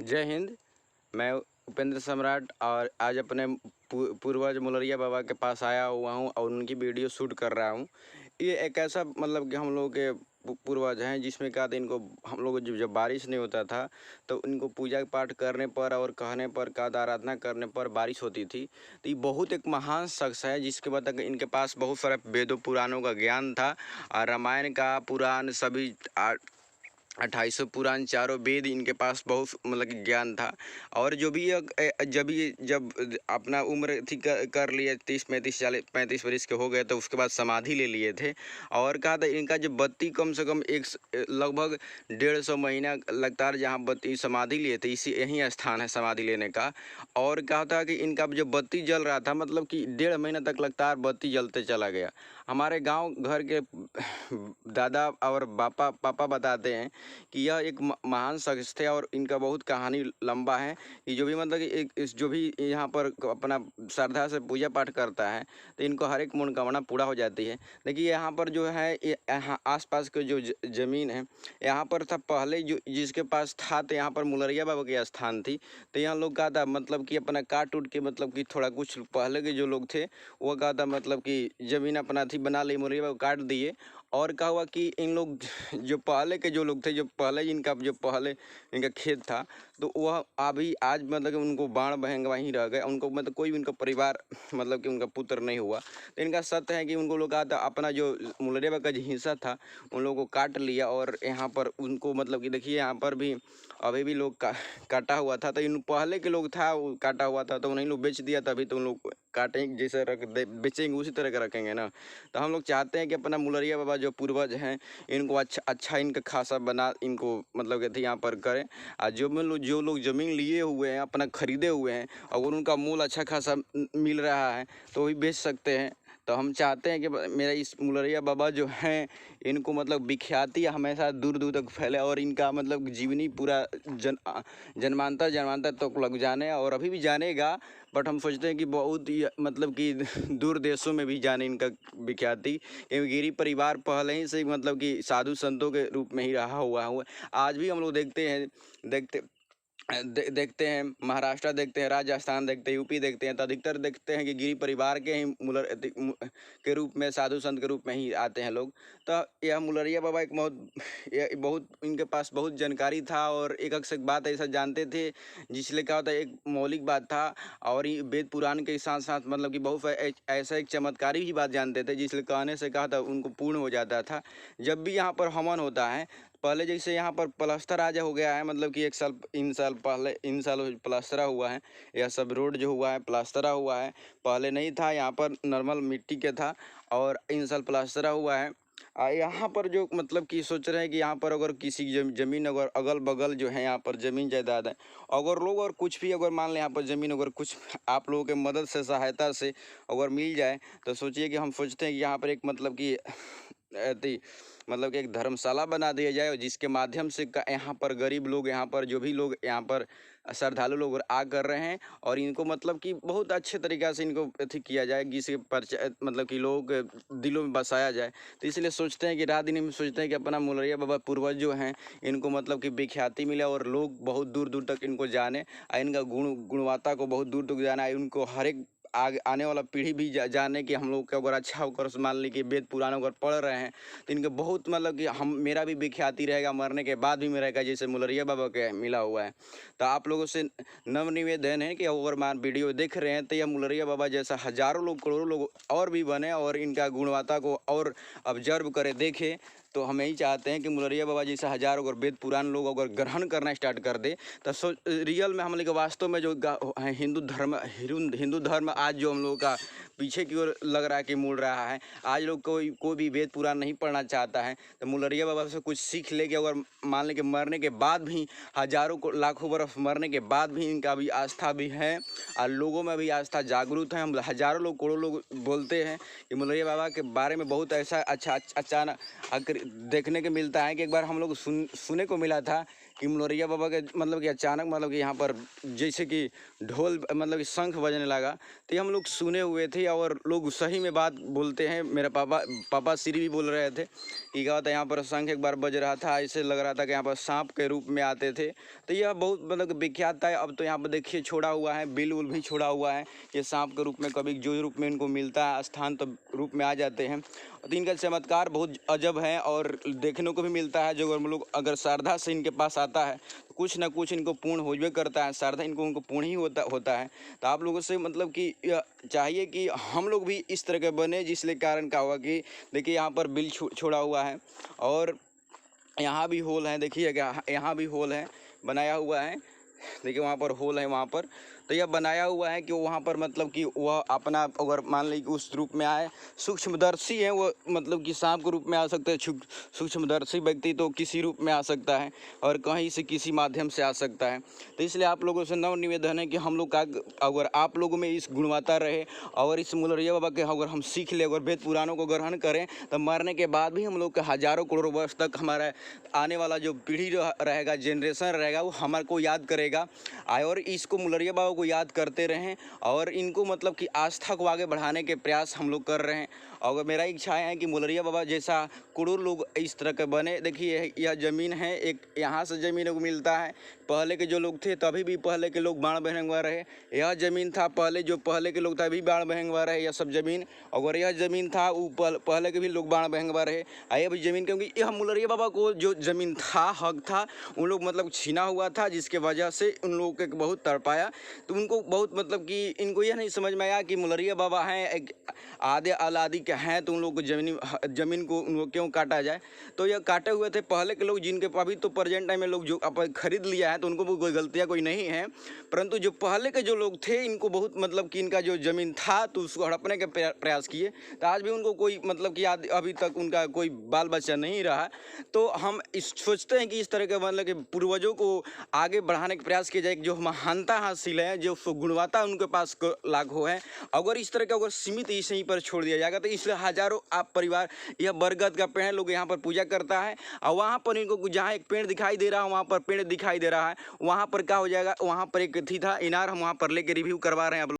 जय हिंद। मैं उपेंद्र सम्राट और आज अपने पूर्वज मुलरिया बाबा के पास आया हुआ हूँ और उनकी वीडियो शूट कर रहा हूँ। ये एक ऐसा मतलब कि हम लोग के पूर्वज हैं जिसमें क्या था, इनको हम लोग जब बारिश नहीं होता था तो इनको पूजा पाठ करने पर और कहने पर का आराधना करने पर बारिश होती थी। तो ये बहुत एक महान शख्स है जिसके बाद इनके पास बहुत सारा वेदों पुराणों का ज्ञान था और रामायण का पुराण सभी 2800 पुराण चारों वेद इनके पास बहुत मतलब कि ज्ञान था। और जो भी जब अपना उम्र थी कर लिए 30-35 वर्ष के हो गए तो उसके बाद समाधि ले लिए थे। और कहा था इनका जब बत्ती कम से कम लगभग 150 महीना लगातार जहाँ बत्ती समाधि लिए थे, इसी यही स्थान है समाधि लेने का। और कहा था कि इनका जो बत्ती जल रहा था मतलब कि 1.5 महीना तक लगातार बत्ती जलते चला गया। हमारे गांव घर के दादा और पापा बताते हैं कि यह एक महान शख्स थे और इनका बहुत कहानी लंबा है कि जो भी मतलब कि जो भी यहाँ पर अपना श्रद्धा से पूजा पाठ करता है तो इनको हर एक मनोकामना पूरा हो जाती है। देखिए यहाँ पर जो है यहाँ आसपास के जो ज़मीन है यहाँ पर था पहले जो जिसके पास था तो यहाँ पर मुलरिया बाबा की स्थान थी। तो यहाँ लोग कहा था मतलब कि अपना काट उठ के मतलब कि थोड़ा कुछ पहले के जो लोग थे वो कहा था मतलब कि ज़मीन अपना थी बना ली, मुलरिया बाबा काट दिए। और क्या हुआ कि इन लोग जो पहले के जो लोग थे, जो पहले इनका खेत था तो वह अभी आज मतलब कि उनको बाण बहेंगे वहीं रह गए, उनको मतलब कोई भी उनका परिवार मतलब कि उनका पुत्र नहीं हुआ। तो इनका सत्य है कि उनको लोग आता अपना जो मुलरिया बाबा का जो हिस्सा था उन लोगों को काट लिया और यहाँ पर उनको मतलब कि देखिए यहाँ पर भी अभी भी लोग काटा हुआ था। तो इन पहले के लोग था वो काटा हुआ था तो उन्हीं लोग बेच दिया, तभी तो उन लोग काटेंगे जैसे बेचेंगे उसी तरह का रखेंगे ना। तो हम लोग चाहते हैं कि अपना मुलरिया बाबा जो पूर्वज हैं इनको अच्छा इनका खासा बना इनको मतलब कहते यहाँ पर करें। और जो लोग ज़मीन लिए हुए हैं अपना खरीदे हुए हैं अगर उनका मूल अच्छा खासा मिल रहा है तो वही बेच सकते हैं। तो हम चाहते हैं कि मेरा इस मुलरिया बाबा जो हैं इनको मतलब विख्याति हमेशा दूर दूर तक फैले और इनका मतलब जीवनी पूरा जन्मांतर तक लग जाने और अभी भी जानेगा। बट हम सोचते हैं कि बहुत ही मतलब कि दूर देशों में भी जाने इनका विख्याति, क्योंकि गिरी परिवार पहले ही से मतलब कि साधु संतों के रूप में ही रहा हुआ है। आज भी हम लोग देखते हैं महाराष्ट्र देखते हैं, राजस्थान देखते हैं, यूपी देखते हैं तो अधिकतर देखते हैं कि गिरी परिवार के ही के रूप में साधु संत के रूप में ही आते हैं लोग। तो यह मुलरिया बाबा एक बहुत इनके पास बहुत जानकारी था और एक बात ऐसा जानते थे जिसलिए क्या होता है एक मौलिक बात था। और ये वेद पुराण के साथ साथ मतलब कि बहुत ऐसा एक चमत्कारी ही बात जानते थे जिसलिए कहने से कहा था उनको पूर्ण हो जाता था। जब भी यहाँ पर हवन होता है पहले जैसे यहाँ पर प्लास्टर आज हो गया है मतलब कि इन साल प्लास्टरा हुआ है, यह सब रोड जो हुआ है प्लास्टरा हुआ है, पहले नहीं था यहाँ पर नॉर्मल मिट्टी के था और इन साल प्लास्टरा हुआ है। यहाँ पर जो मतलब कि सोच रहे हैं कि यहाँ पर अगर किसी ज़मीन अगर अगल बगल जो है यहाँ पर ज़मीन जायदाद है अगर लोग और कुछ भी अगर मान लें यहाँ पर ज़मीन अगर कुछ आप लोगों के मदद से सहायता से अगर मिल जाए तो सोचिए कि हम सोचते हैं कि यहाँ पर एक मतलब कि मतलब कि एक धर्मशाला बना दिया जाए जिसके माध्यम से यहाँ पर गरीब लोग यहाँ पर जो भी लोग यहाँ पर श्रद्धालु लोग आ कर रहे हैं और इनको मतलब कि बहुत अच्छे तरीक़ा से इनको अथी किया जाए जिसके परिचय मतलब कि लोगों के दिलों में बसाया जाए। तो इसलिए सोचते हैं कि रात दिन में सोचते हैं कि अपना मुलरिया बाबा पूर्वज जो हैं इनको मतलब कि विख्याति मिले और लोग बहुत दूर दूर तक इनको जाने और इनका गुणवत्ता को बहुत दूर तक जाना, इनको हर एक आने वाला पीढ़ी भी जाने कि हम लोग को अगर अच्छा होकर मान ली कि वेद पुराण अगर पढ़ रहे हैं तो इनके बहुत मतलब कि मेरा भी विख्याति रहेगा, मरने के बाद भी मेरा जैसे मुलरिया बाबा के मिला हुआ है। तो आप लोगों से नव निवेदन है कि अगर मान वीडियो देख रहे हैं तो यह मुलरिया बाबा जैसा हज़ारों लोग करोड़ों लोग और भी बने और इनका गुणवत्ता को और ऑब्जर्व करे देखें। तो हम यही चाहते हैं कि मुलरिया बाबा जैसा हज़ारों अगर वेद पुराण लोग अगर ग्रहण करना स्टार्ट कर दे तो रियल में हम लोग वास्तव में जो हिंदू धर्म आज जो हम लोगों का पीछे की ओर लग रहा है कि मुड़ रहा है, आज लोग कोई भी वेद पुराण नहीं पढ़ना चाहता है। तो मुलरिया बाबा से कुछ सीख ले कि अगर मान लें कि मरने के बाद भी हज़ारों को लाखों बरस मरने के बाद भी इनका भी आस्था भी है और लोगों में भी आस्था जागरूक है। हम हज़ारों लोग करोड़ों लोग बोलते हैं कि मुलरिया बाबा के बारे में बहुत ऐसा अच्छा अचानक देखने को मिलता है कि एक बार हम लोग सुनने को मिला था कि मुलरिया बाबा के मतलब कि अचानक मतलब कि यहाँ पर जैसे कि ढोल मतलब कि शंख बजने लगा, तो ये हम लोग सुने हुए थे और लोग सही में बात बोलते हैं। मेरे पापा श्री भी बोल रहे थे कि क्या होता है, यहाँ पर शंख एक बार बज रहा था, ऐसे लग रहा था कि यहाँ पर सांप के रूप में आते थे। तो यह बहुत मतलब विख्यात था। अब तो यहाँ पर देखिए छोड़ा हुआ है, बिल उल भी छोड़ा हुआ है। ये सांप के रूप में कभी जो रूप में इनको मिलता है स्थान, तो रूप में आ जाते हैं। तो इनका चमत्कार बहुत अजब है और देखने को भी मिलता है। जो हम लोग अगर श्रद्धा से इनके पास आता है तो कुछ ना कुछ इनको पूर्ण होबे करता है। श्रद्धा उनको पूर्ण ही होता है। तो आप लोगों से मतलब कि चाहिए कि हम लोग भी इस तरह के बने, जिसके कारण क्या हुआ कि देखिए यहाँ पर बिल छोड़ा हुआ है और यहाँ भी होल है। देखिए क्या यहाँ भी होल है, बनाया हुआ है। देखिए वहाँ पर होल है वहाँ पर। तो यह बनाया हुआ है कि वहाँ पर मतलब कि वह अपना अगर मान ली कि उस रूप में आए, सूक्ष्मदर्शी है वो, मतलब कि सांप के रूप में आ सकते हैं। सूक्ष्मदर्शी व्यक्ति तो किसी रूप में आ सकता है और कहीं से किसी माध्यम से आ सकता है। तो इसलिए आप लोगों से नव निवेदन है कि हम लोग का अगर आप लोगों में इस गुणवत्ता रहे और इस मुलरिया बाबा के अगर हम सीख ले, अगर वेद पुराणों को ग्रहण करें, तो मरने के बाद भी हम लोग के हजारों करोड़ों वर्ष तक हमारा आने वाला जो पीढ़ी रहेगा, जनरेशन रहेगा, वो हमारे को याद करेगा। और इसको मुलरिया बाबा को याद करते रहें और इनको मतलब कि आस्था को आगे बढ़ाने के प्रयास हम लोग कर रहे हैं। और मेरा इच्छा है कि मुलरिया बाबा जैसा करोड़ लोग इस तरह के बने। देखिए यह ज़मीन है, एक यहाँ से ज़मीन को मिलता है। पहले के जो लोग थे तभी भी पहले के लोग बाण बहंगवा रहे। यह ज़मीन था पहले, जो पहले के लोग था अभी बाण बहंगवा रहे। यह सब ज़मीन, अगर यह ज़मीन था वो पहले के भी लोग बाण बहंगवा रहे। यह भी ज़मीन, क्योंकि यह मुलरिया बाबा को जो ज़मीन था, हक था, उन लोग मतलब छीना हुआ था, जिसके वजह से उन लोगों को बहुत तड़पाया। तो उनको बहुत मतलब कि इनको यह नहीं समझ में आया कि मुलरिया बाबा हैं, एक आधे अलादी के हैं, तो उन लोग को ज़मीन को उनको क्यों काटा जाए। तो यह काटे हुए थे पहले के लोग, जिनके अभी तो प्रेजेंट टाइम में लोग जो अपन खरीद लिया है, तो उनको भी कोई गलतियाँ कोई नहीं है। परंतु जो पहले के जो लोग थे, इनको बहुत मतलब कि इनका जो ज़मीन था तो उसको हड़पने के प्रयास किए। तो आज भी उनको कोई मतलब कि अभी तक उनका कोई बाल बच्चा नहीं रहा। तो हम सोचते हैं कि इस तरह के मतलब कि पूर्वजों को आगे बढ़ाने का प्रयास किया जाए, जो महानता हासिल है, जो गुणवत्ता उनके पास लागू है। अगर इस तरह का अगर सीमित इसी पर छोड़ दिया जाएगा तो इसलिए हजारों आप परिवार, यह बरगद का पेड़ लोग यहाँ पर पूजा करता है और वहाँ पर इनको जहाँ एक पेड़ दिखाई दे रहा है, वहाँ पर पेड़ दिखाई दे रहा है, वहाँ पर क्या हो जाएगा, वहाँ पर एक थी था इनार, हम वहाँ पर लेके रिव्यू करवा रहे हैं आप।